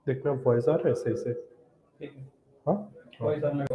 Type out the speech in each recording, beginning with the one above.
देख मेरा वॉइस आ रहा है सही से। हाँ हाँ।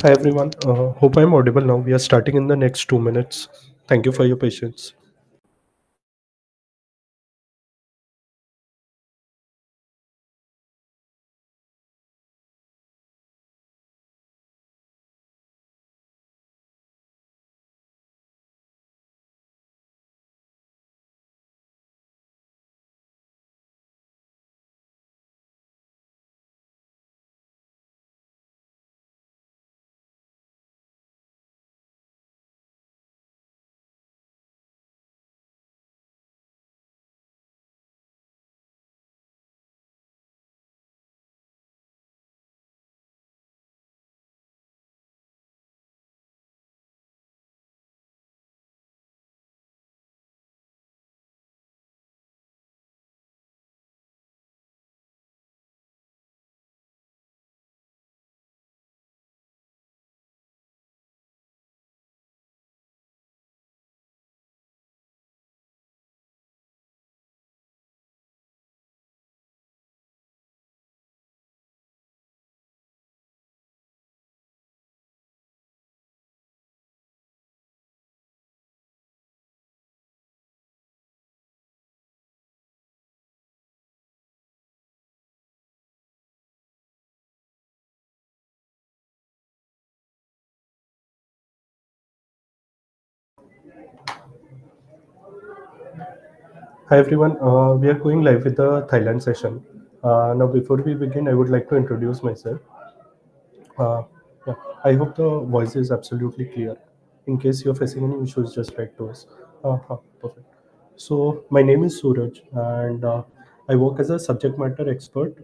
Hi everyone. Hope I'm audible now. We are starting in the next 2 minutes. Thank you for your patience. Hi everyone, we are going live with the Thailand session. Now, before we begin, I would like to introduce myself. Uh, yeah, I hope the voice is absolutely clear. In case you're facing any issues, just write to us. Perfect. So, my name is Suraj, and I work as a subject matter expert,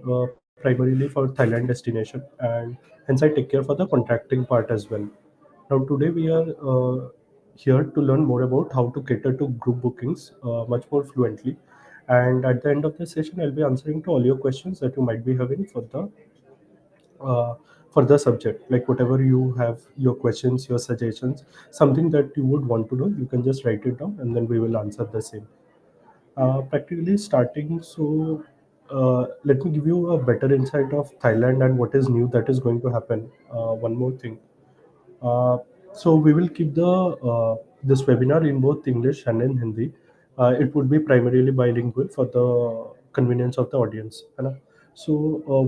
primarily for Thailand destination, and hence I take care for the contracting part as well. Now, today we are here to learn more about how to cater to group bookings much more fluently. And at the end of the session, I'll be answering to all your questions that you might be having uh, for the subject. Like whatever you have, your questions, your suggestions, something that you would want to know, you can just write it down, and then we will answer the same. Practically starting, so let me give you a better insight of Thailand and what is new that is going to happen. One more thing. Uh, so we will keep the this webinar in both English and in Hindi. It would be primarily bilingual for the convenience of the audience. है ना? So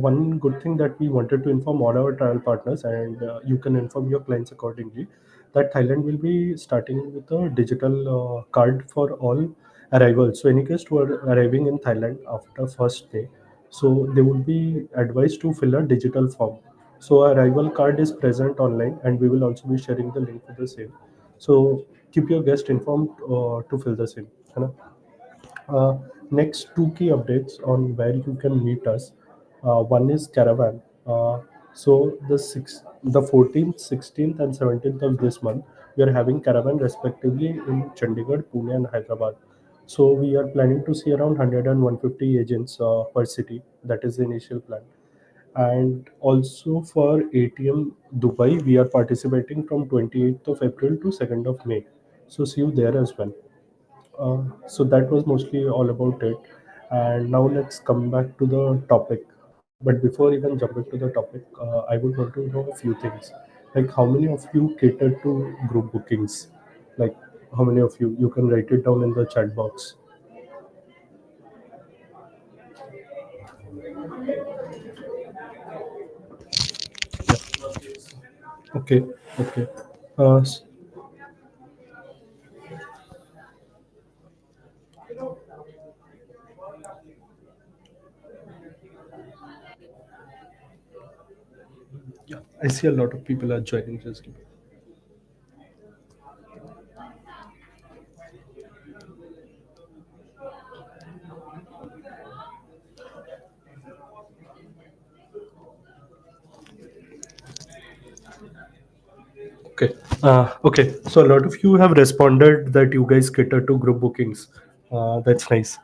one good thing that we wanted to inform all our trial partners, and you can inform your clients accordingly, that Thailand will be starting with a digital card for all arrivals. So any guests who are arriving in Thailand after first day, so they would be advised to fill a digital form. So our arrival card is present online, and we will also be sharing the link for the same. So keep your guest informed to fill the same. है ना? Uh, Next, two key updates on where you can meet us. One is caravan. So the 14th, 16th, and 17th of this month, we are having caravan respectively in Chandigarh, Pune, and Hyderabad. So we are planning to see around 100 and 150 agents per city. That is the initial plan. And also for ATM Dubai, we are participating from 28th of April to 2nd of May. So see you there as well. So that was mostly all about it. And now let's come back to the topic. But before even jumping to the topic, I would want to know a few things. Like how many of you cater to group bookings? Like how many of you? You can write it down in the chat box. Okay, okay. S- yeah, I see a lot of people are joining. Just okay. Okay. So a lot of you have responded that you guys cater to group bookings. That's nice.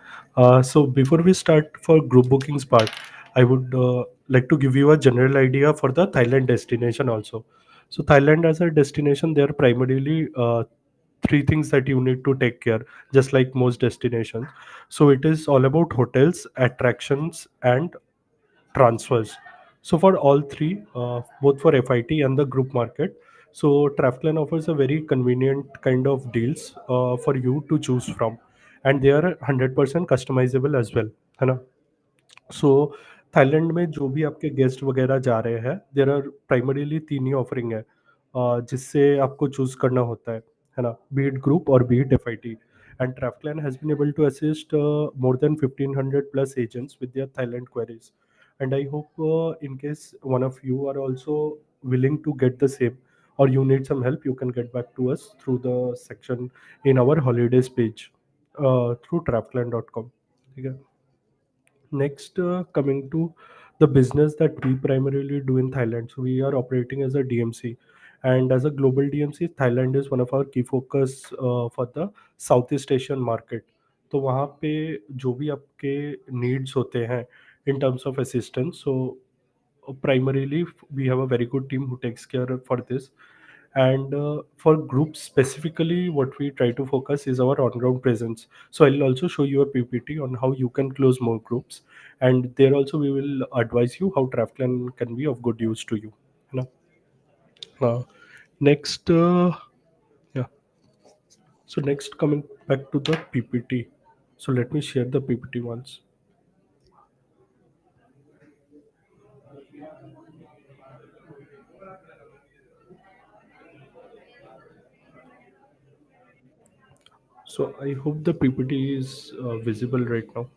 So before we start for group bookings part, I would like to give you a general idea for the Thailand destination also. So Thailand as a destination, there are primarily three things that you need to take care, just like most destinations. So it is all about hotels, attractions, and transfers. So for all three, both for FIT and the group market, so Traflan offers a very convenient kind of deals for you to choose from, and they are 100% customizable as well, है ना? सो Thailand में जो भी आपके guest वगैरह जा रहे हैं, देर आर प्राइमरीली तीन ही ऑफरिंग है जिससे आपको चूज करना होता है ना? बीट ग्रुप और beat FIT. And Traflan has been able to assist more than 1500 plus agents with their Thailand queries. And I hope in case one of you are also willing to get the same, or you need some help, you can get back to us through the section in our holidays page through traflan.com. Okay. Next, coming to the business that we primarily do in Thailand. So we are operating as a DMC, and as a global DMC, Thailand is one of our key focus for the Southeast Asian market. तो वहाँ पे जो भी आपके needs होते हैं in terms of assistance, so primarily we have a very good team who takes care for this. And for groups specifically, what we try to focus is our on-ground presence. So I'll also show you a PPT on how you can close more groups, and there also we will advise you how Traflan can be of good use to you. You know? Next, yeah. So next, coming back to the PPT. So let me share the PPT once. So I hope the PPT is visible right now.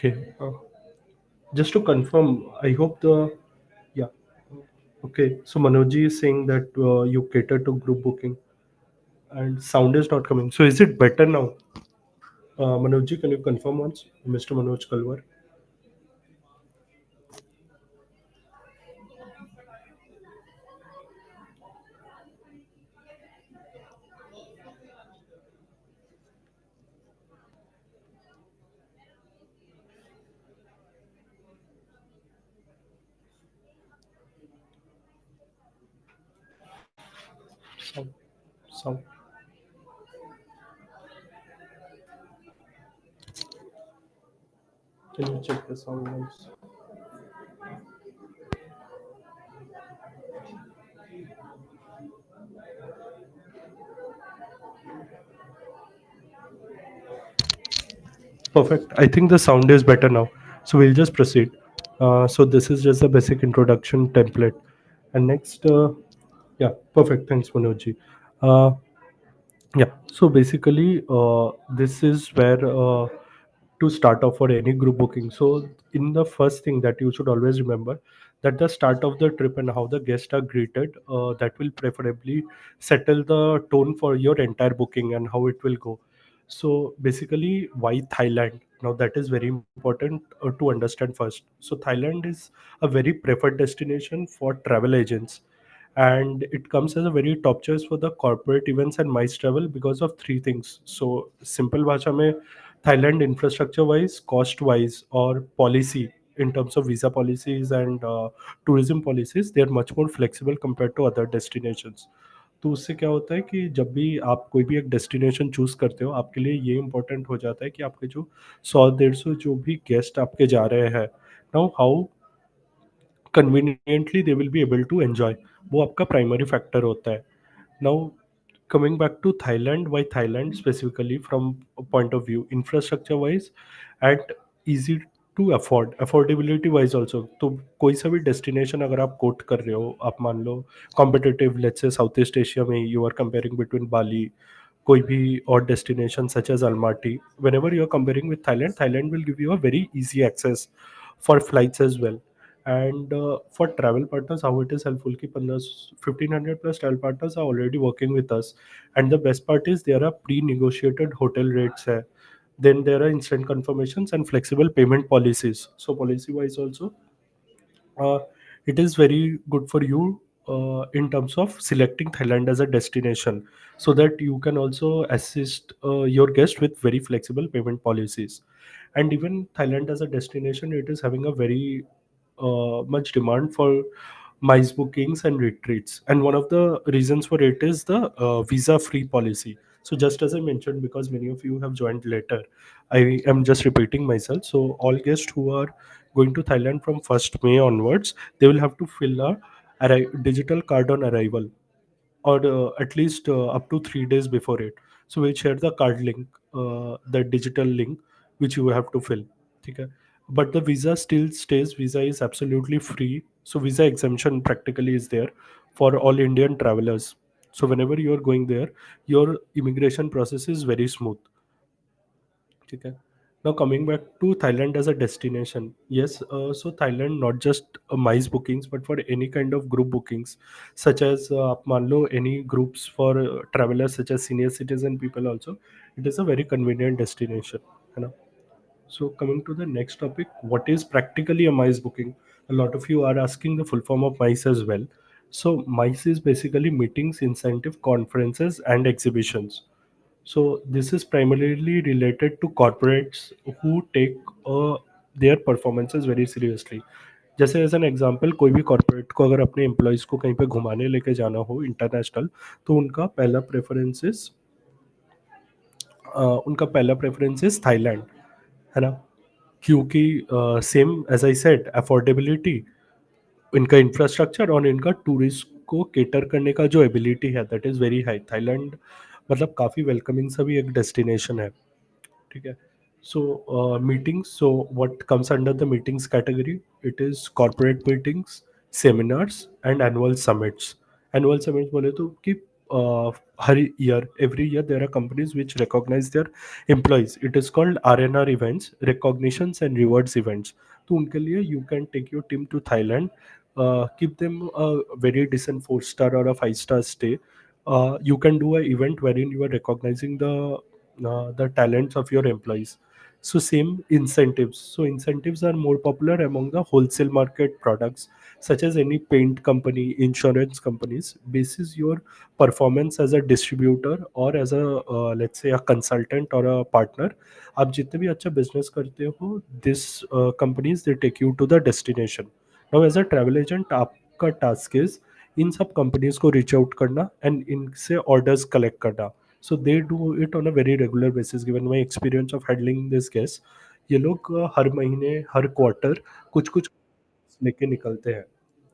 Okay. Just to confirm, I hope the yeah. Okay. So Manojji is saying that you cater to group booking and sound is not coming. So is it better now? Manojji, can you confirm once, Mr. Manoj Kalwar? Sound, sound. Can you check the sound once? Perfect. I think the sound is better now. So we'll just proceed. So this is just a basic introduction template. And next, yeah, perfect. Thanks, Manojji. Uh, yeah. So basically, this is where to start off for any group booking. So in the first thing that you should always remember that the start of the trip and how the guests are greeted, that will preferably settle the tone for your entire booking and how it will go. So basically, why Thailand? Now that is very important to understand first. So Thailand is a very preferred destination for travel agents, and it comes as a very top choice for the corporate events and MICE travel because of three things. So simple bhasha mein, Thailand infrastructure wise, cost wise, or policy in terms of visa policies and tourism policies, they are much more flexible compared to other destinations. तो उससे क्या होता है कि जब भी आप कोई भी एक डेस्टिनेशन चूज करते हो, आपके लिए ये इंपॉर्टेंट हो जाता है कि आपके जो 100-150 जो भी गेस्ट आपके जा रहे हैं, now how conveniently they will be able to enjoy, वो आपका प्राइमरी फैक्टर होता है. Now, coming back to Thailand, why Thailand specifically from a point of view, infrastructure wise and easy to afford, affordability wise also. तो कोई सा भी destination अगर आप कोट कर रहे हो, आप मान लो competitive, let's say south east Asia में you are comparing between Bali, कोई भी और destination such as Almaty, whenever you are comparing with Thailand, Thailand will give you a very easy access for flights as well. And for travel partners, how it is helpful ki 1500 plus travel partners are already working with us, and the best part is there are pre-negotiated hotel rates hai. Then there are instant confirmations and flexible payment policies. So policy wise also, uh, it is very good for you in terms of selecting Thailand as a destination, so that you can also assist your guest with very flexible payment policies. And even Thailand as a destination, it is having a very much demand for MICE bookings and retreats. And one of the reasons for it is the visa free policy. So, just as I mentioned, because many of you have joined later, I am just repeating myself. So, all guests who are going to Thailand from 1st May onwards, they will have to fill a digital card on arrival, or at least up to 3 days before it. So we'll share the card link, the digital link, which you have to fill. Okay? But the visa still stays. Visa is absolutely free. So visa exemption practically is there for all Indian travelers. So whenever you are going there, your immigration process is very smooth. Okay. Now coming back to Thailand as a destination, yes. So Thailand not just MICE bookings, but for any kind of group bookings, such as आप मान लो any groups for travelers such as senior citizen people also, it is a very convenient destination. You know. So coming to the next topic, what is practically a MICE booking? A lot of you are asking the full form of MICE as well. So MICE is basically meetings, incentive, conferences, and exhibitions. So this is primarily related to corporates who take their performances very seriously. जैसे as an example, कोई भी corporate को अगर अपने employees को कहीं पे घुमाने लेके जाना हो इंटरनेशनल, तो उनका पहला प्रेफरेंस इज थाईलैंड, है ना? क्योंकि same as I said, affordability, इनका इंफ्रास्ट्रक्चर और इनका टूरिस्ट को केटर करने का जो एबिलिटी है, that is very high. Thailand मतलब काफ़ी वेलकमिंग सा भी एक डेस्टिनेशन है। ठीक है। So meetings, so what comes under the meetings category? It is corporate meetings, seminars and annual summits. Annual summits बोले तो कि हर year, every year there are companies which recognize their employees. It is called R&R events, recognitions and rewards events. तो उनके लिए you can take your team to Thailand, give them a very decent 4 star or a 5 star stay. You can do an event wherein you are recognizing the talents of your employees. So same incentives. So incentives are more popular among the wholesale market products, such as any paint company, insurance companies. Basis your performance as a distributor or as a let's say a consultant or a partner, आप जितने भी अच्छा business करते हो, this companies they take you to the destination. Now as a travel agent, आपका task is in सब companies को reach out करना एंड इनसे ऑर्डर्स कलेक्ट करना. So they do it on a very regular basis. Given my experience of handling this case, ये लोग हर महीने, हर quarter कुछ कुछ लेके निकलते हैं.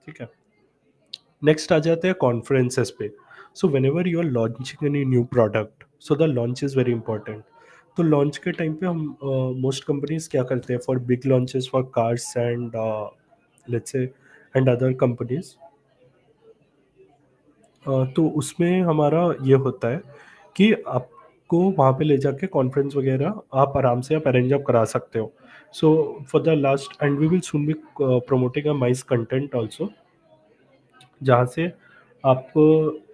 ठीक है. नेक्स्ट आ जाते हैं कॉन्फ्रेंसेस पे. So whenever you are launching any new product, so the launch is very important. तो लॉन्च के टाइम पे हम मोस्ट कंपनीज क्या करते हैं for big launches for cars and let's say and other companies. तो उसमें हमारा ये होता है कि आपको वहाँ पे ले जाके कॉन्फ्रेंस वगैरह आप आराम से आप अरेंज अप करा सकते हो. So for the last and we will soon be promoting a MICE content also, जहाँ से आपको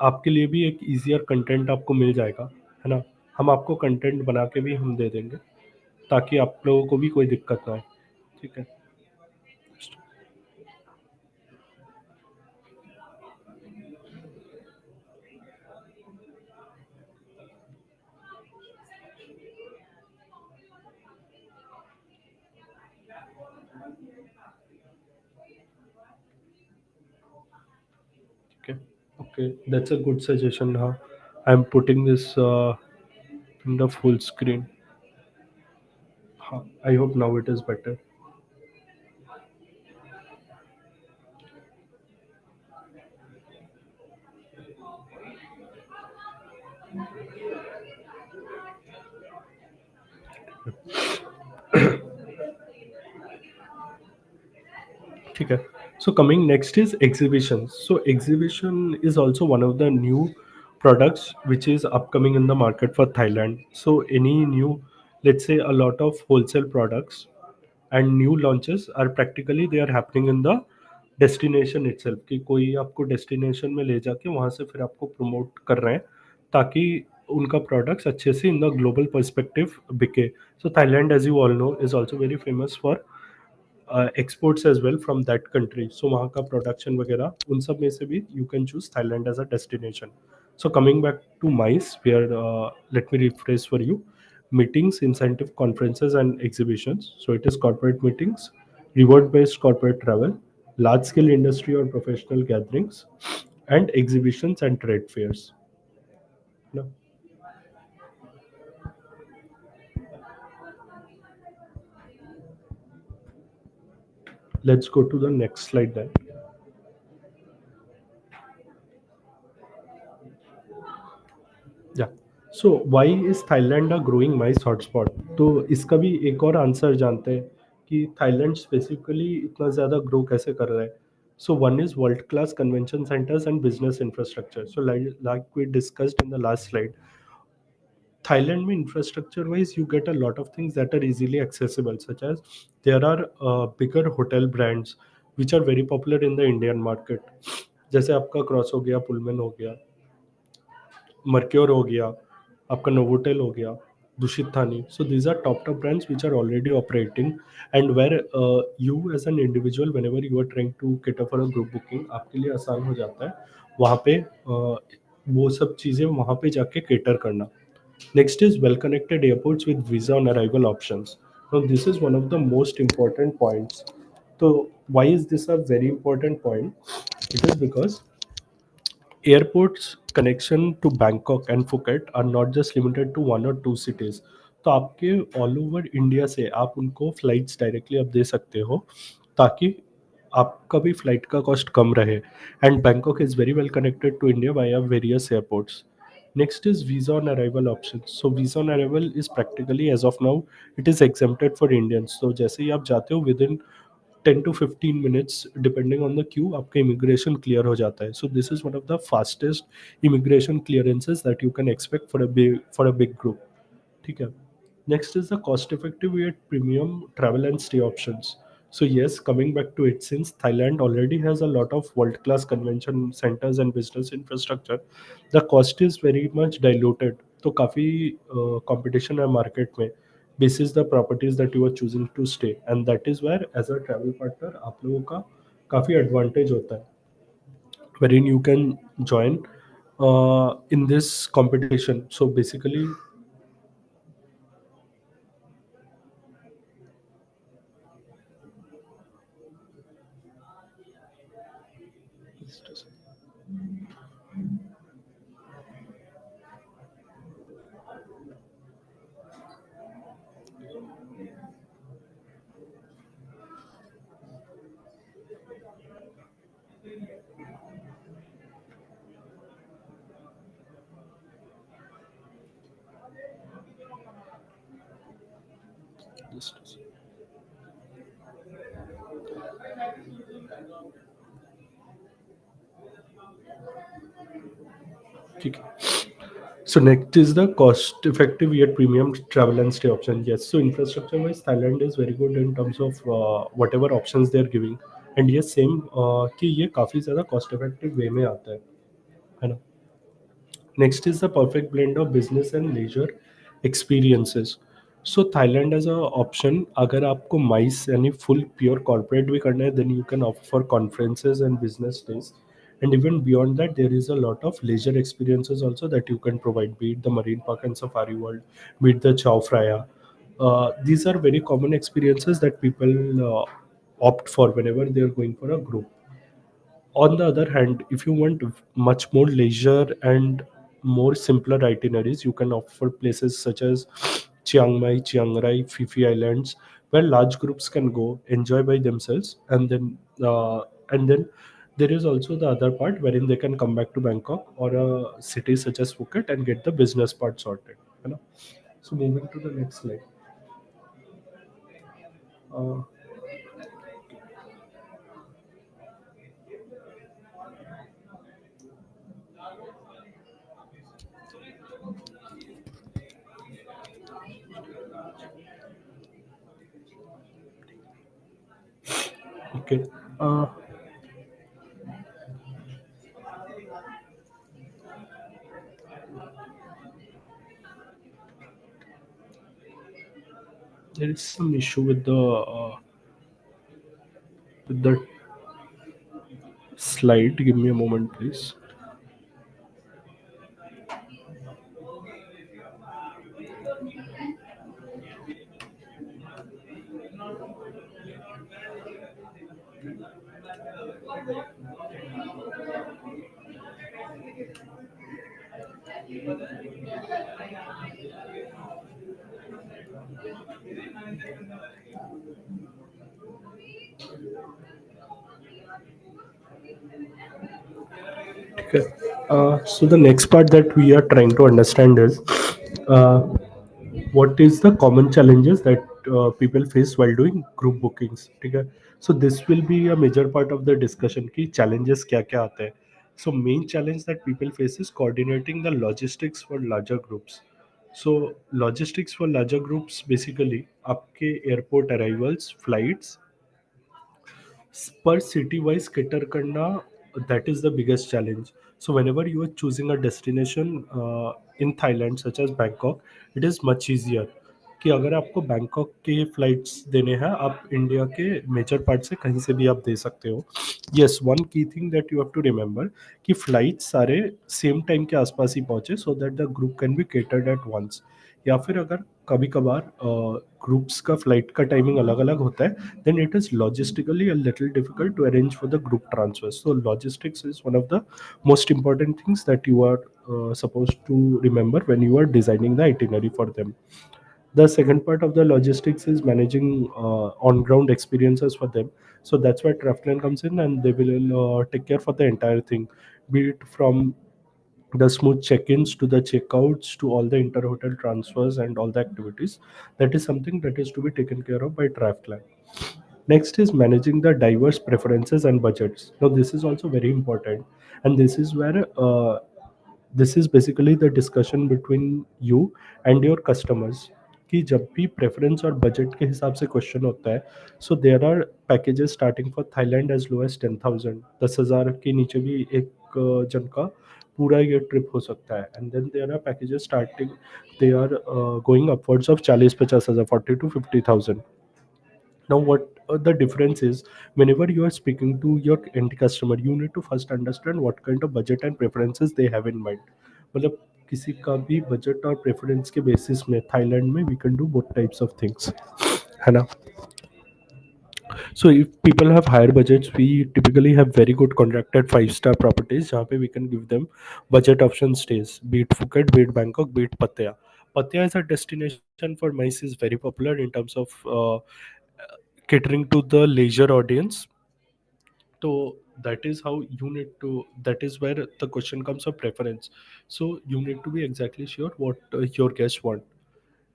आपके लिए भी एक ईजियर कंटेंट आपको मिल जाएगा, है ना? हम आपको कंटेंट बना के भी हम दे देंगे, ताकि आप लोगों को भी कोई दिक्कत ना आए. ठीक है. ठीक है. Okay, that's a good suggestion. हाँ, I am putting this in the full screen. हाँ, I hope now it is better. ठीक है. So coming next is exhibitions. So exhibition is also one of the new products which is upcoming in the market for Thailand. So any new, let's say a lot of wholesale products and new launches are practically they are happening in the destination itself, कि कोई आपको destination में ले जाके वहाँ से फिर आपको प्रमोट कर रहे हैं, ताकि उनका प्रोडक्ट्स अच्छे से इन द ग्लोबल पर्सपेक्टिव बिके. So Thailand as you all know is also very famous for exports as well from that country. So वहाँ का प्रोडक्शन वगैरह उन सब में से भी you can choose Thailand as a destination. So coming back to MICE, where let me rephrase for you: meetings, incentive, conferences, and exhibitions. So it is corporate meetings, reward-based corporate travel, large-scale industry or professional gatherings, and exhibitions and trade fairs. Now, let's go to the next slide then. Yeah. So why is Thailand a growing MICE hotspot? तो इसका भी एक और answer जानते हैं कि Thailand specifically इतना ज़्यादा ग्रो कैसे कर रहा है. So one is world class convention centres and business infrastructure. So like we discussed in the last slide, Thailand mein infrastructure wise you get a lot of things that are easily accessible, such as there are bigger hotel brands which are very popular in the Indian market. जैसे आपका cross हो गया, पुलमन हो गया, Mercure हो गया, आपका Novotel हो गया, Dusit Thani. So these are top brands which are already operating, and where you as an individual whenever you are trying to cater for a group booking, आपके लिए आसान हो जाता है वहाँ पे वो सब चीज़ें वहाँ पे जाके केटर करना. Next is well-connected airports with visa on arrival options. Now, this is one of the most important points. तो Why is this a very important point? It is because airports connection to Bangkok and Phuket are not just limited to one or two cities. तो आपके all over India से आप उनको flights directly आप दे सकते हो, ताकि आपका भी फ्लाइट का कॉस्ट कम रहे. And Bangkok is very well connected to India via various airports. Next is visa on arrival options. So visa on arrival is practically as of now it is exempted for Indians. So जैसे ही आप जाते हो within 10 to 15 minutes depending on the Q आपका immigration clear हो जाता है. So this is one of the fastest immigration clearances that you can expect for a big group. ठीक है. Next is the cost effective at premium travel and stay options. So yes, coming back to it, since Thailand already has a lot of world-class convention centers and business infrastructure, the cost is very much diluted. तो काफ़ी competition है market में basis the properties that you are choosing to stay, and that is where as a travel partner आप लोगों का काफ़ी advantage होता है, wherein you can join in this competition. So basically, ठीक है. So next is the cost effective yet premium travel and stay option. Yes, so infrastructure wise Thailand is very good in terms of whatever options they are giving. And yes, same कि ये काफ़ी ज़्यादा cost effective way में आता है ना. Next is the perfect blend of business and leisure experiences. So Thailand as a option, अगर आपको MICE यानी full pure corporate भी करना है, then you can opt for conferences and business days. And even beyond that, there is a lot of leisure experiences also that you can provide, be it the Marine Park and Safari World, be it the Chow Phraya. These are very common experiences that people opt for whenever they are going for a group. On the other hand, if you want much more leisure and more simpler itineraries, you can opt for places such as Chiang Mai, Chiang Rai, Phi Islands, where large groups can go enjoy by themselves, and then there is also the other part wherein they can come back to Bangkok or a city such as Phuket and get the business part sorted. You know? So moving to the next slide. Uh, okay. Uh, there is some issue with the slide. Give me a moment, please. Okay. So the next part that we are trying to understand is uh, what is the common challenges that people face while doing group bookings. ठीक है. So this will be a major part of the discussion कि challenges क्या क्या आते हैं. So main challenge that people face is coordinating the logistics for larger groups. So logistics for larger groups basically आपके airport arrivals, flights, per city wise cater करना, that is the biggest challenge. So whenever you are choosing a destination in Thailand such as Bangkok, it is much easier कि अगर आपको Bangkok के flights देने हैं आप India के major part से कहीं से भी आप दे सकते हो. Yes, one key thing that you have to remember कि फ्लाइट्स सारे सेम टाइम के आसपास ही पहुंचे so that the group can be catered at once. या फिर अगर कभी कभार ग्रुप्स का फ्लाइट का टाइमिंग अलग अलग होता है, then it is logistically a little difficult to arrange for the group transfers. So logistics is one of the most important things that you are supposed to remember when you are designing the itinerary for them. The second part of the logistics is managing on ground experiences for them. So that's where Traftline comes in, and they will take care for the entire thing, be it from the smooth check-ins to the checkouts to all the inter-hotel transfers and all the activities. That is something that is to be taken care of by Traftline. Next is managing the diverse preferences and budgets. Now this is also very important, and this is where this is basically the discussion between you and your customers, कि जब भी preference और budget के हिसाब से question होता है, so there are packages starting for Thailand as low as 10,000, 10,000 के नीचे भी एक जन का पूरा ये ट्रिप हो सकता है. And then there are packages starting, they are going upwards of 40-50,000, 40 to 50,000. Now what the difference is, whenever you are speaking to your end customer, you need to first understand what kind of budget and preferences they have in mind. मतलब किसी का भी budget और preference के basis में Thailand में we can do both types of things, है ना. So if people have higher budgets, we typically have very good contracted 5-star properties जहाँ पे we can give them budget option stays, be it Phuket, be it Bangkok, be it Pattaya. Pattaya as a destination for MICE is very popular in terms of catering to the leisure audience. So that is how you need to, that is where the question comes of preference. So you need to be exactly sure what your guests want.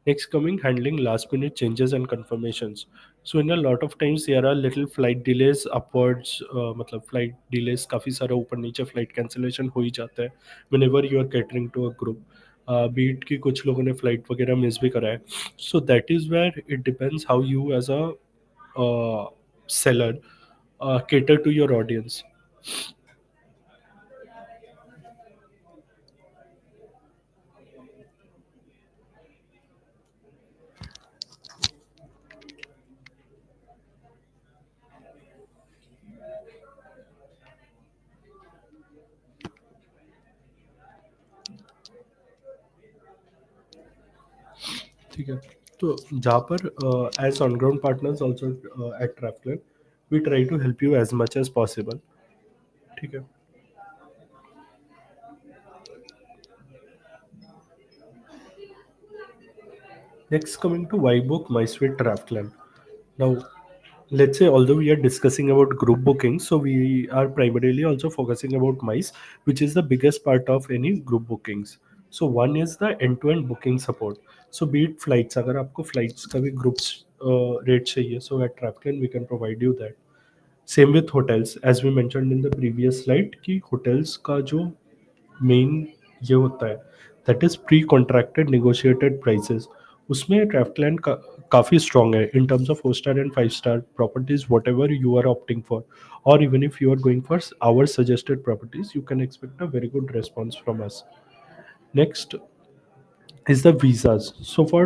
Next coming, handling last minute changes and confirmations. So in a lot of times there are little flight delays upwards, मतलब flight delays काफ़ी सारा ऊपर नीचे flight cancellation हो ही जाता है whenever you are catering to a group. बीट की कुछ लोगों ने flight वगैरह मिस भी करा है. So that is where it depends how you as a seller cater to your audience. ठीक है. तो जहाँ पर as on ground partners also at traveller, we try to help you as much as possible. ठीक है. Next, coming to why book MySuite Draftland. Now, let's say although we are discussing about group booking, so we are primarily also focusing about MICE, which is the biggest part of any group bookings. So one is the end-to-end booking support. So be it flights, अगर आपको flights का भी groups rate चाहिए, so at Draftland we can provide you that. Same with hotels, as we mentioned in the previous slide कि hotels का जो main ये होता है, that is pre contracted negotiated prices. उसमें ट्रैवलैंड का काफ़ी स्ट्रॉन्ग है in terms of 4 star and 5 star properties, whatever you are opting for, और even if you are going for our suggested properties, you can expect a very good response from us. Next is the visas. So for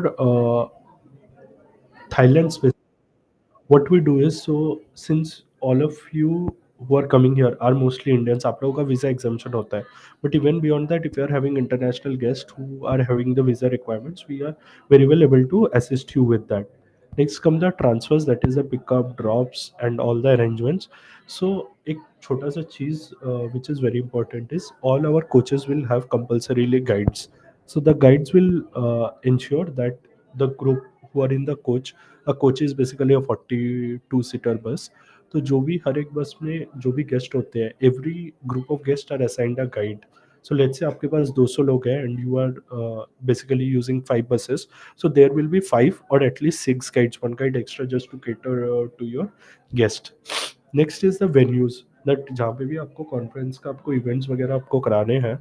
Thailand, what we do is, so since all of you who are coming here are mostly Indians, आप लोगों का visa exemption होता है. But even beyond that, if you are having international guests who are having the visa requirements, we are very well able to assist you with that. Next come the transfers, that is the pickup, drops and all the arrangements. So एक छोटा सा चीज which is very important is all our coaches will have compulsorily guides. So the guides will ensure that the group who are in the coach, a coach is basically a 42 seater bus. तो जो भी हर एक बस में जो भी guest होते हैं, every group of guest are assigned a guide. So let's say आपके पास 200 लोग हैं and you are basically using 5 buses, so there will be 5 or at least 6 guides, one guide extra just to cater to your guest. Next is the venues, that जहाँ पे भी आपको conference का आपको इवेंट्स वगैरह आपको कराने हैं,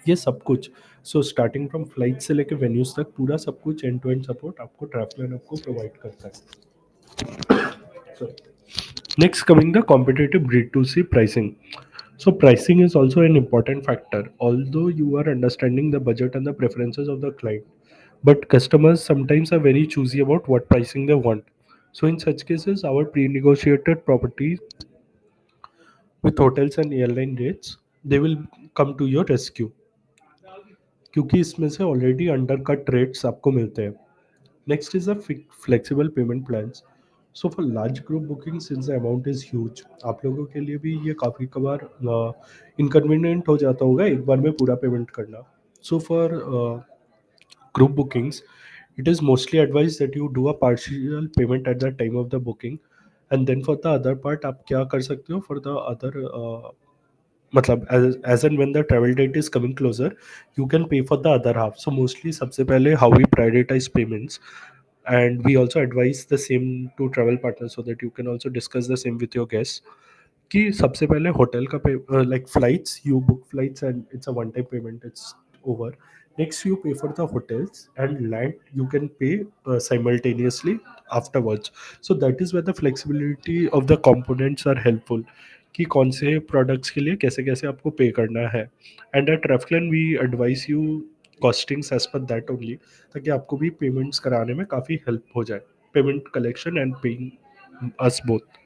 ये सब कुछ, सो स्टार्टिंग फ्रॉम फ्लाइट से लेके वेन्यूज तक पूरा सब कुछ एंड टू एंड सपोर्ट आपको ट्रैवलर आपको प्रोवाइड करता है. Next coming the competitive B2C pricing. So pricing is also an important factor, although you are understanding the budget and the preferences of the client, but customers sometimes are very choosy about what pricing they want. So in such cases, our pre-negotiated properties with hotels and airline rates, they will come to your rescue. क्योंकि इसमें से already under cut rates आपको मिलते हैं. Next is a flexible pavement plans. So for large group booking since the amount is huge, आप लोगों के लिए भी ये काफ़ी कभार इनकन्वीनियंट हो जाता होगा एक बार में पूरा पेमेंट करना. So for group bookings, it is mostly advised that you do a partial payment at the time of the booking, and then for the other part आप क्या कर सकते हो for the other मतलब as and when the travel date is coming closer, you can pay for the other half. So mostly सबसे पहले how we prioritize payments, and we also advise the same to travel partners so that you can also discuss the same with your guests कि सबसे पहले hotel का pay like flights, you book flights and it's a one time payment, it's over. Next you pay for the hotels and land, you can pay simultaneously afterwards. So that is where the flexibility of the components are helpful कि कौन से products के लिए कैसे कैसे आपको pay करना है. एंड एट रेफलन we advise you costings as per that only, ताकि आपको भी पेमेंट्स कराने में काफ़ी हेल्प हो जाए, payment collection and paying us both.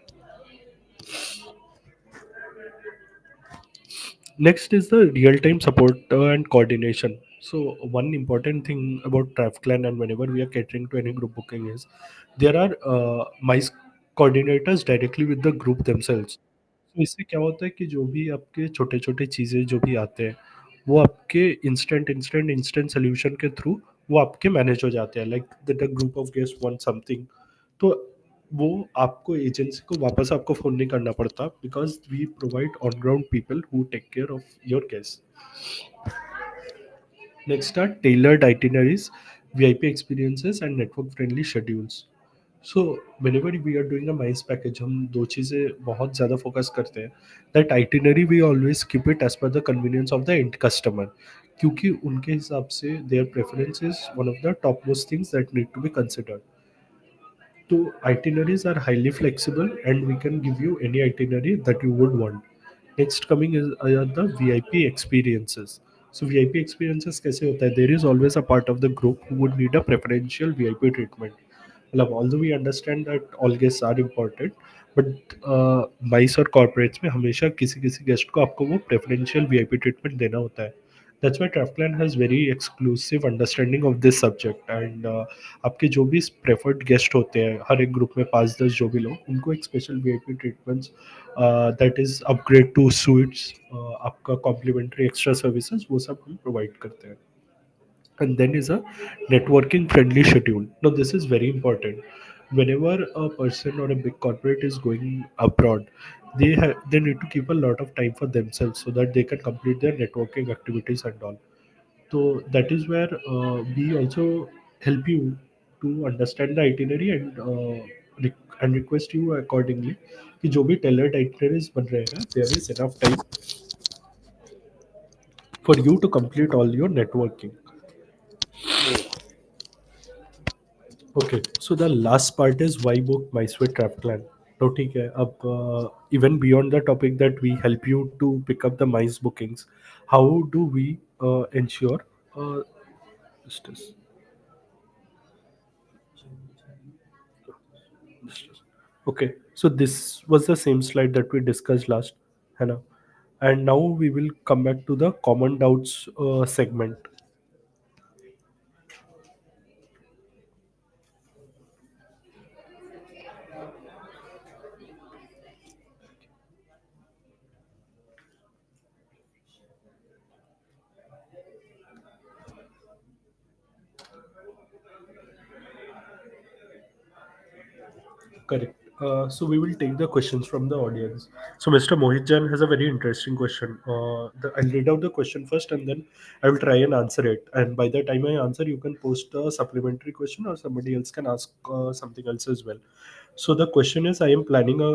Next is the real-time support and coordination. So one important thing about TravelClan and whenever we are catering to any group booking is there are MICE coordinators directly with the group themselves. तो इससे क्या होता है कि जो भी आपके छोटे छोटे चीज़ें जो भी आते हैं वो आपके इंस्टेंट सोल्यूशन के थ्रू वो आपके मैनेज हो जाते हैं. Like that a group of guest want something, तो वो आपको एजेंसी को वापस आपको फ़ोन नहीं करना पड़ता, because we provide on ground people who take care of your guest. Next are tailored itineraries, VIP experiences and network friendly schedules. So whenever we are doing a MICE package, हम दो चीज़ें बहुत ज़्यादा focus करते हैं. That itinerary we always keep it as per the convenience of the end customer, क्योंकि उनके हिसाब से their preference is one of the top most things that need to be considered. So itineraries are highly flexible and we can give you any itinerary that you would want. Next coming is are the VIP experiences. So VIP experiences कैसे होता है? There is always a part of the group who would need a preferential VIP treatment. मतलब although we understand that all guests are important, but MICE और corporates में हमेशा किसी किसी guest को आपको वो preferential VIP treatment देना होता है. That's why TravelPlan has very exclusive understanding of this subject, and आपके जो भी प्रेफर्ड गेस्ट होते हैं हर एक ग्रुप में 5-10 जो भी लोग, उनको एक special VIP treatments, that is upgrade to suites, आपका कॉम्प्लीमेंट्री एक्स्ट्रा सर्विसेज वो सब हम प्रोवाइड करते हैं. And then is a networking friendly schedule. Now this is very important. Whenever a person or a big corporate is going abroad, they need to keep a lot of time for themselves so that they can complete their networking activities and all. So that is where we also help you to understand the itinerary and request you accordingly कि जो भी tailored itineraries बन रहे हैं, there is enough time for you to complete all your networking. Okay, so the last part is why book MySuite Travel Plan. तो ठीक है, अब even beyond the topic that we help you to pick up the MICE bookings, how do we ensure uh, just okay, so this was the same slide that we discussed last, Hannah. And now we will come back to the common doubts segment. Correct. So we will take the questions from the audience. So Mr. Mohit Jan has a very interesting question. I'll read out the question first, and then I will try and answer it. And by the time I answer, you can post a supplementary question, or somebody else can ask something else as well. So the question is, I am planning a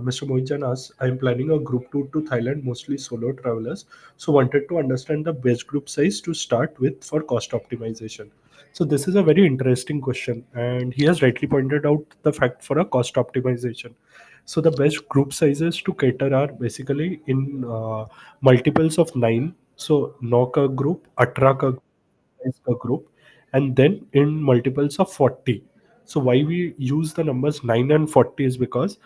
Mr. Mohit Jan asks, I am planning a group tour to Thailand, mostly solo travelers. So wanted to understand the best group size to start with for cost optimization. So this is a very interesting question, and he has rightly pointed out the fact for a cost optimization. So the best group sizes to cater are basically in multiples of 9. So 9 ka group, 18 ka group, and then in multiples of 40. So why we use the numbers 9 and 40 is because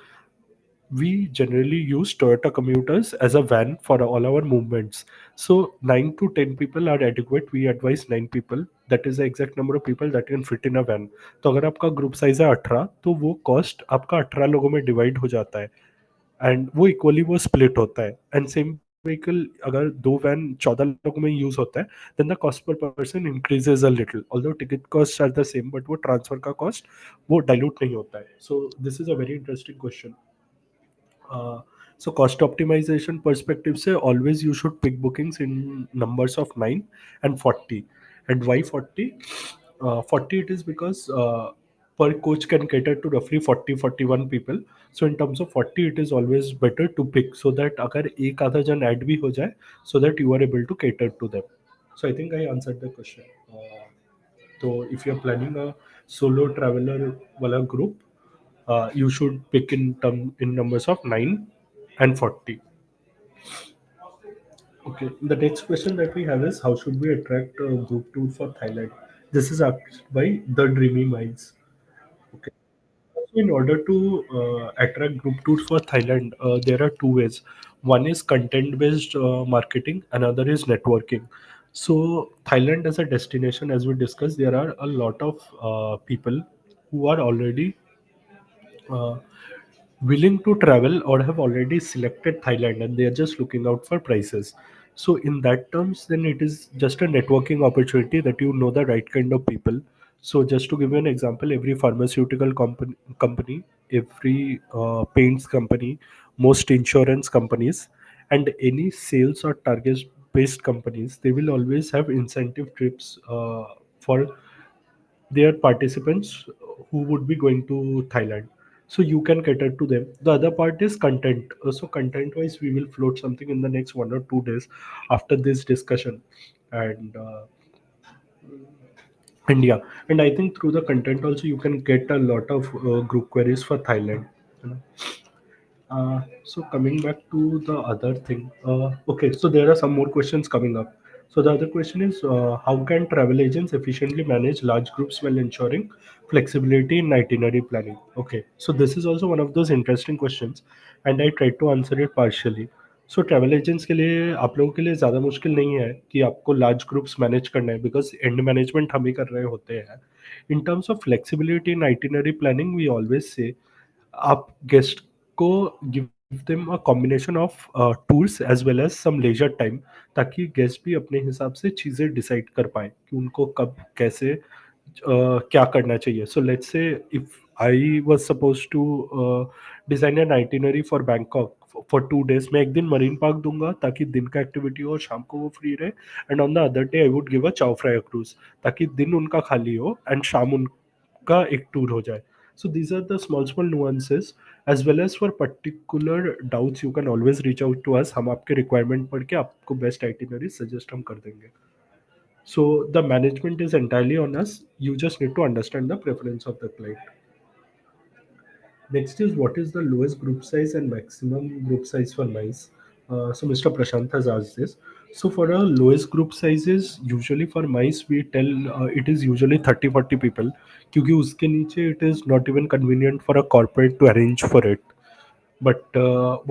we generally use Toyota commuters as a van for all our movements. So 9 to 10 people are adequate. We advise 9 people. That is the exact number of people that can fit in a van. तो अगर आपका group size है 18, तो वो cost आपका 18 लोगों में divide हो जाता है, एंड वो इक्वली वो स्प्लिट होता है. एंड सेम व्हीकल अगर दो वैन 14 लोगों में यूज होता है, then the cost per person increases a little, although ticket cost are the same, but वो ट्रांसफर का कॉस्ट वो डाइल्यूट नहीं होता है. So this is a very interesting question. So cost optimization perspective say always you should pick bookings in numbers of 9 and 40. And why 40? 40 it is because per coach can cater to roughly 40-41 people. So in terms of 40 it is always better to pick, so that अगर एक आधा जन add भी हो जाए, so that you are able to cater to them. So I think I answered the question. So if you're planning a solo traveler wala group, you should pick in numbers of 9 and 40. Okay, the next question that we have is how should we attract a group tour for Thailand? This is asked by the Dreamy Minds. Okay. So in order to attract group tours for Thailand, there are two ways. One is content based marketing, another is networking. So Thailand as a destination, as we discussed, there are a lot of people who are already uh, willing to travel or have already selected Thailand, and they are just looking out for prices. So in that terms, then it is just a networking opportunity that you know the right kind of people. So just to give you an example, every pharmaceutical company, every paints company, most insurance companies, and any sales or target based companies, they will always have incentive trips for they are participants who would be going to Thailand. So you can cater to them. The other part is content. So content wise, we will float something in the next 1 or 2 days after this discussion, and yeah, and I think through the content also you can get a lot of group queries for Thailand. You know. So coming back to the other thing, okay, so there are some more questions coming up. So the other question is, how can travel agents efficiently manage large groups while ensuring flexibility in itinerary planning? Okay, so this is also one of those interesting questions, and I tried to answer it partially. So travel agents के लिए आप लोगों के लिए ज़्यादा मुश्किल नहीं है कि आपको लार्ज ग्रुप्स मैनेज करना है, बिकॉज एंड मैनेजमेंट हम ही कर रहे होते हैं. In terms of flexibility in itinerary planning we always say आप गेस्ट को give them a combination of tours as well as some leisure time, ताकि गेस्ट भी अपने हिसाब से चीज़ें डिसाइड कर पाए कि उनको कब कैसे क्या करना चाहिए. So let's say if I was suppose to design an itinerary for Bangkok for 2 days, मैं एक दिन मरीन पार्क दूंगा ताकि दिन का एक्टिविटी हो और शाम को वो फ्री रहे, and on the other day I would give a चाव फ्राई क्रूज, ताकि दिन उनका खाली हो एंड शाम उनका एक टूर हो जाए. So these are the small nuances. As well as for particular doubts, you can always reach out to us. हम आपके requirement पढ़ के आपको best itinerary suggest हम कर देंगे. So the management is entirely on us. You just need to understand the preference of the client. Next is what is the lowest group size and maximum group size for mice? So Mr. Prashant has asked this. So for our lowest group sizes, usually for mice, we tell it is usually 30-40 people. क्योंकि उसके नीचे it is not even convenient for a corporate to arrange for it. But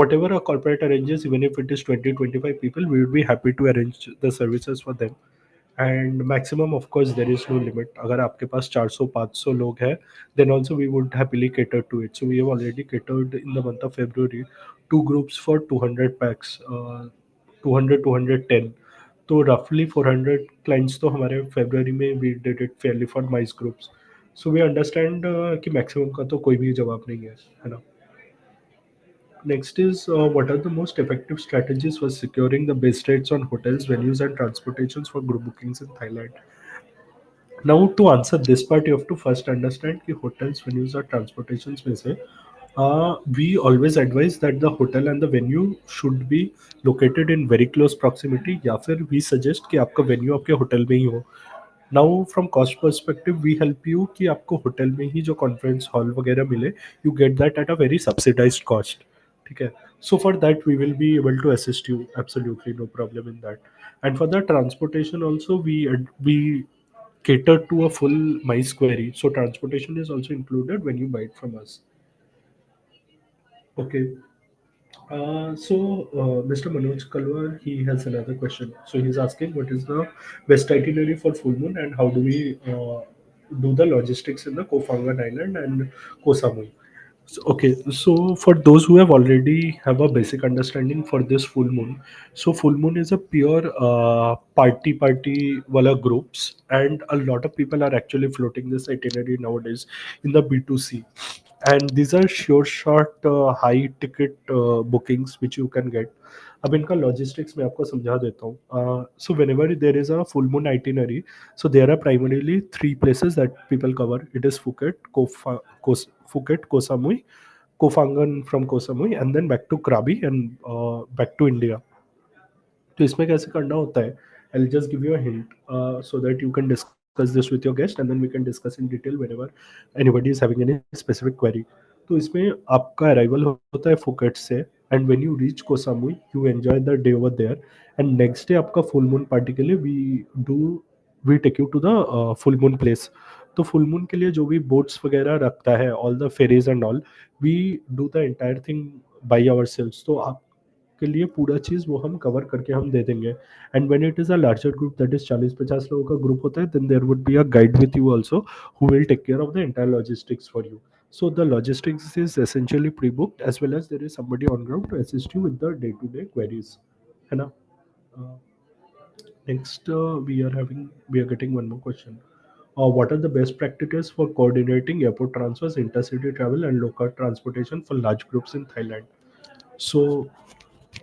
whatever a corporate arranges, even if it is 20-25 people, we would be happy to arrange the services for them. And maximum of course there is no limit. अगर आपके पास 400-500 लोग हैं, then also we would happily cater to it. So we have already catered in the month of February two groups for 200 packs, 200-210. तो roughly 400 clients तो हमारे फरवरी में we did it fairly for mice groups. So we understand कि maximum का तो कोई भी जवाब नहीं है ना. Next is what are the most effective strategies for securing the best rates on hotels, venues, and transportations for group bookings in Thailand? Now, to answer this part, you have to first understand कि hotels, venues, और transportations में से we always advise that the hotel and the venue should be located in very close proximity, या फिर we suggest कि आपका venue आपके hotel में ही हो. Now from cost perspective we help you कि आपको होटल में ही जो कॉन्फ्रेंस हॉल वगैरह मिले, you get that at a very subsidised cost. ठीक है. So for that we will be able to assist you, absolutely no problem in that. And for the transportation also we cater to a full mice query, so transportation is also included when you buy it from us. Okay. Mr. Manoj Kalwar, he has another question. So he's asking, what is the best itinerary for full moon, and how do we do the logistics in the Kofangan Island and Koh Samui? So for those who have already have a basic understanding for this full moon, so full moon is a pure party wala groups, and a lot of people are actually floating this itinerary nowadays in the B2C, and these are sure short high ticket bookings which you can get. अब इनका logistics मैं आपको समझा देता हूँ. So whenever there is a full moon itinerary, so there are primarily three places that people cover. It is Phuket, Koh Samui, Koh Phangan from Koh Samui, and then back to Krabi and back to India. तो इसमें कैसे करना होता है, I just give you a hint so that you can discuss this with your guest, and then we can discuss in detail whenever anybody is having any specific query. तो इसमें आपका arrival होता है फुकेट से, and when you reach Koh Samui you enjoy the day over there, and next day आपका full moon party के लिए do we take you to the full moon place. तो फुल मून के लिए जो भी बोट्स वगैरह रखता है, all the ferries and all, we do the entire thing by our sales. तो आप के लिए पूरा चीज़ वो हम कवर करके हम दे देंगे. And when it is a larger group, that is 40-50 लोगों का ग्रुप होता है, then there would be a guide with you also who will take care of the entire logistics for you. So the logistics is essentially pre-booked, as well as there is somebody on ground to assist you with the day-to-day queries. है ना? Uh, Next, we are getting one more question. What are the best practices for coordinating airport transfers, intercity travel, and local transportation for large groups in Thailand? So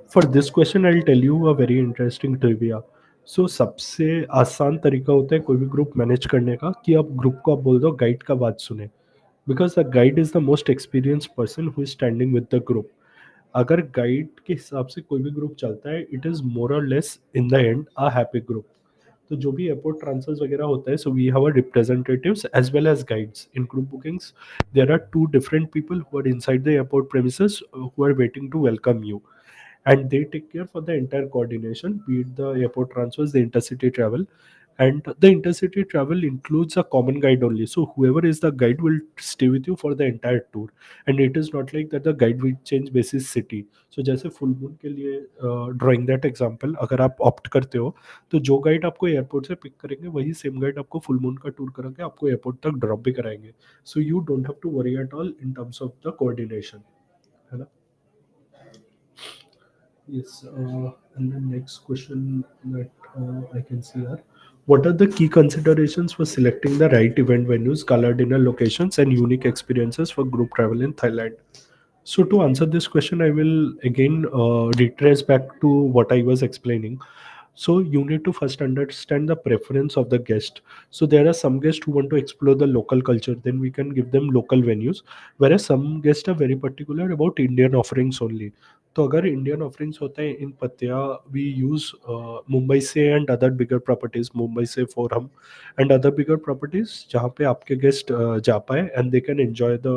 for this question, I'll tell you a very interesting trivia. So सबसे आसान तरीका होता है कोई भी group manage करने का कि आप ग्रुप को आप बोल दो गाइड का बात सुने, because the guide is the most experience person who is standing with the group. अगर गाइड के हिसाब से कोई भी ग्रुप चलता है, इट इज मोर और less in the end a happy group. तो जो भी एयरपोर्ट ट्रांसफर्स वगैरह होता है, so we have a representatives as well as guides in group bookings. There are two different people who are inside the airport premises who are waiting to welcome you, and they take care for the entire coordination, be it the airport transfers, the intercity travel. And the intercity travel includes a common guide only, so whoever is the guide will stay with you for the entire tour. And it is not like that the guide will change basis city. So जैसे full moon के लिए drawing that example, अगर आप opt करते हो, तो जो guide आपको एयरपोर्ट से पिक करेंगे वही सेम गाइड आपको फुल मून का टूर करा के आपको एयरपोर्ट तक ड्रॉप भी कराएंगे. So you don't have to worry at all in terms of the coordination. है ना? Yes, and the next question that I can see are, what are the key considerations for selecting the right event venues, color dinner locations, and unique experiences for group travel in Thailand? So to answer this question, I will again retrace back to what I was explaining. So you need to first understand the preference of the guest. So there are some guests who want to explore the local culture, then we can give them local venues. Whereas some guests are very particular about Indian offerings only. तो अगर Indian offerings होते हैं इन पत्तिया, we use Mumbai से and other bigger properties, Mumbai से forum and other bigger properties, जहाँ पे आपके गेस्ट जा पाए and they can enjoy the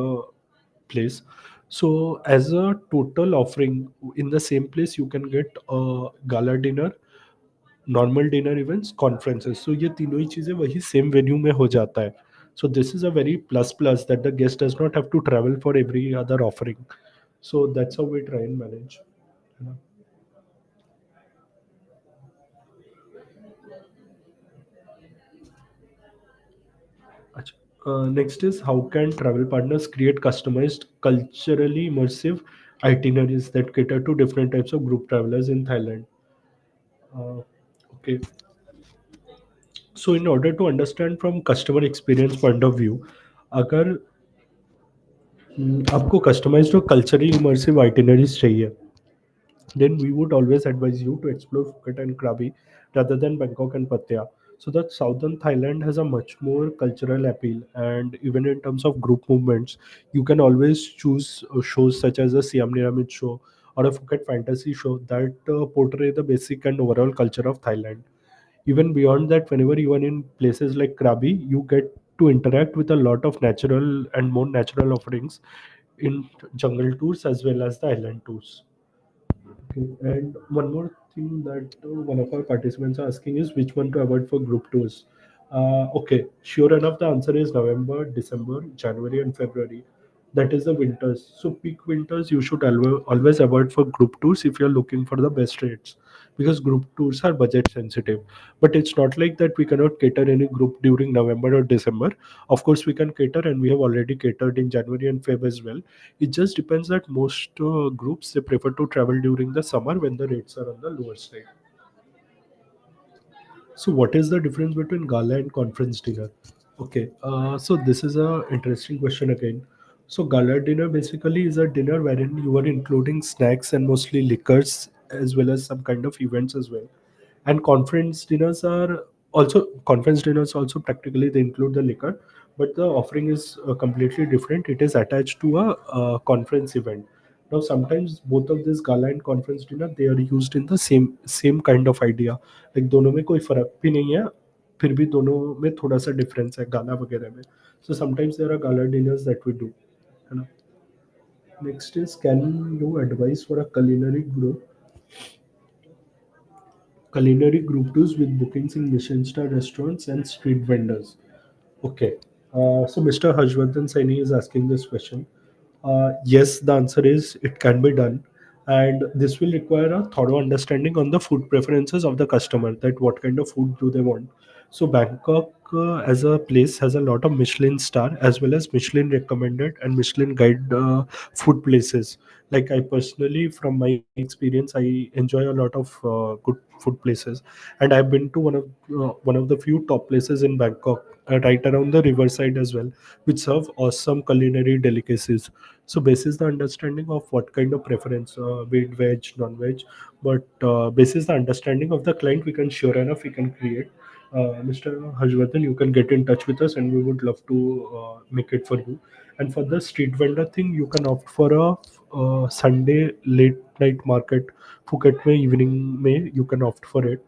place. So as a total offering in the same place, you can get a gala dinner, normal dinner events, conferences. So ये तीनों ही चीजें वही same venue में हो जाता है. So this is a very plus that the guest does not have to travel for every other offering. So that's how we try and manage. है ना? अच्छा. Next is, how can travel partners create customized, culturally immersive itineraries that cater to different types of group travelers in Thailand? Okay. So in order to understand from customer experience point of view, अगर आपको customised और culturally immersive itineraries चाहिए, then we would always advise you to explore Phuket and Krabi rather than Bangkok and Pattaya. So that southern Thailand has a much more cultural appeal, and even in terms of group movements, you can always choose shows such as the Siam Niramit show or a Phuket fantasy show that portray the basic and overall culture of Thailand. Even beyond that, whenever you are in places like Krabi, you get to interact with a lot of natural and more natural offerings in jungle tours as well as the island tours. Okay, and one more thing that one of our participants are asking is which one to avoid for group tours. Okay, sure enough, the answer is November, December, January, and February. That is the winters. So peak winters you should always avoid for group tours if you're looking for the best rates, because group tours are budget sensitive. But it's not like that we cannot cater any group during November or December. Of course we can cater, and we have already catered in January and Feb as well. It just depends that most groups, they prefer to travel during the summer when the rates are on the lower side. So, what is the difference between gala and conference dinner? Okay, so this is a interesting question again. So, gala dinner basically is a dinner wherein you are including snacks and mostly liquors as well as some kind of events as well. And conference dinners also practically they include the liquor, but the offering is completely different. It is attached to a conference event. Now sometimes both of this gala and conference dinner, they are used in the same kind of idea. Like दोनों में कोई फर्क भी नहीं है, फिर भी दोनों में थोड़ा सा डिफरेंस है गाला वगैरह में. So sometimes there are gala dinners that we do, है ना. Next is, can you advise for a culinary group tours with bookings in Michelin star restaurants and street vendors? Okay. So Mr. Harshvardhan Saini is asking this question. Yes, the answer is it can be done. And this will require a thorough understanding on the food preferences of the customer, that what kind of food do they want. So Bangkok as a place has a lot of Michelin star as well as Michelin recommended and Michelin guide food places. Like I personally, from my experience, I enjoy a lot of good food places, and I've been to one of the few top places in Bangkok, right around the riverside as well, which serve awesome culinary delicacies. So, basis the understanding of what kind of preference, be it veg, non-veg, but basis the understanding of the client, we can sure enough we can create. Mr. Harshvardhan, you can get in touch with us, and we would love to make it for you. And for the street vendor thing, you can opt for a Sunday late night market. Phuket में evening में you can opt for it,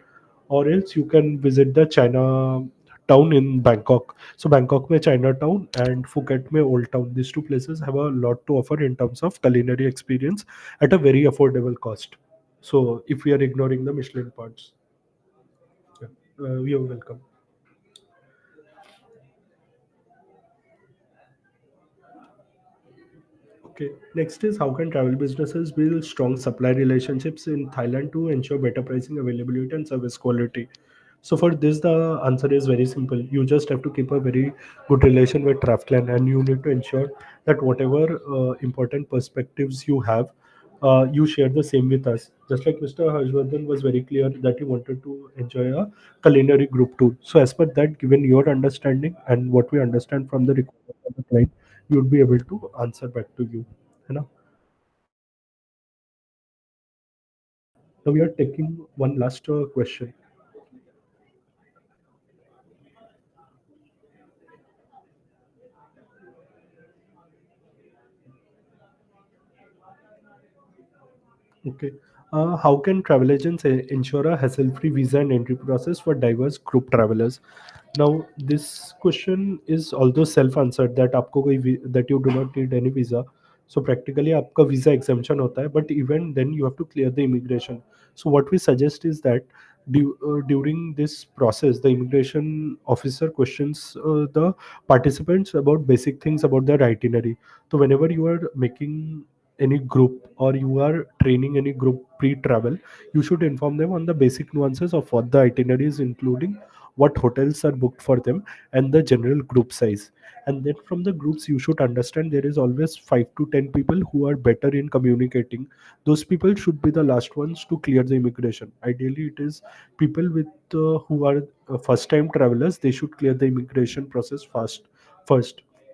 or else you can visit the China town in Bangkok. So Bangkok में Chinatown and Phuket में Old Town. These two places have a lot to offer in terms of culinary experience at a very affordable cost. So if we are ignoring the Michelin parts, yeah, you are welcome. Okay. Next is, how can travel businesses build strong supply relationships in Thailand to ensure better pricing, availability, and service quality? So for this, the answer is very simple. You just have to keep a very good relation with Traftland, and you need to ensure that whatever important perspectives you have, you share the same with us. Just like Mr. Harshvardhan was very clear that he wanted to enjoy a culinary group tour. So as per that, given your understanding and what we understand from the requirement of the client, you would be able to answer back to you. You know. Now we are taking one last question. Okay. How can travel agents ensure a hassle-free visa and entry process for diverse group travelers? Now, this question is although self-answered, that आपको that you do not need any visa. So practically आपका visa exemption होता है, but even then you have to clear the immigration. So what we suggest is that during this process, the immigration officer questions the participants about basic things about their itinerary. So whenever you are making any group or you are training any group pre-travel, you should inform them on the basic nuances of what the itinerary is, including what hotels are booked for them and the general group size. And then from the groups, you should understand there is always 5 to 10 people who are better in communicating. Those people should be the last ones to clear the immigration. Ideally it is people with who are first time travelers, they should clear the immigration process first,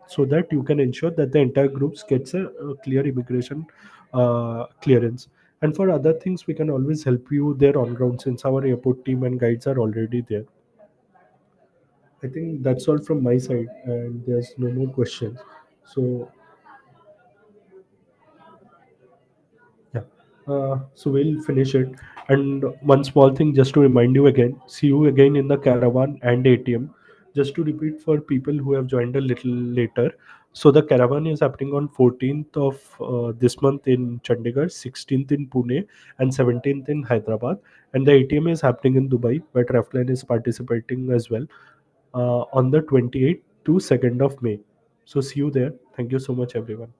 so that you can ensure that the entire groups gets a clear immigration clearance. And for other things, we can always help you there on ground, since our airport team and guides are already there. I think that's all from my side, and there's no more questions. So yeah, so we'll finish it. And one small thing, just to remind you again, see you again in the caravan and ATM. Just to repeat for people who have joined a little later. So the caravan is happening on 14th of this month in Chandigarh, 16th in Pune, and 17th in Hyderabad. And the ATM is happening in Dubai, where Trafline is participating as well, on the 28th to 2nd of May. So see you there. Thank you so much, everyone.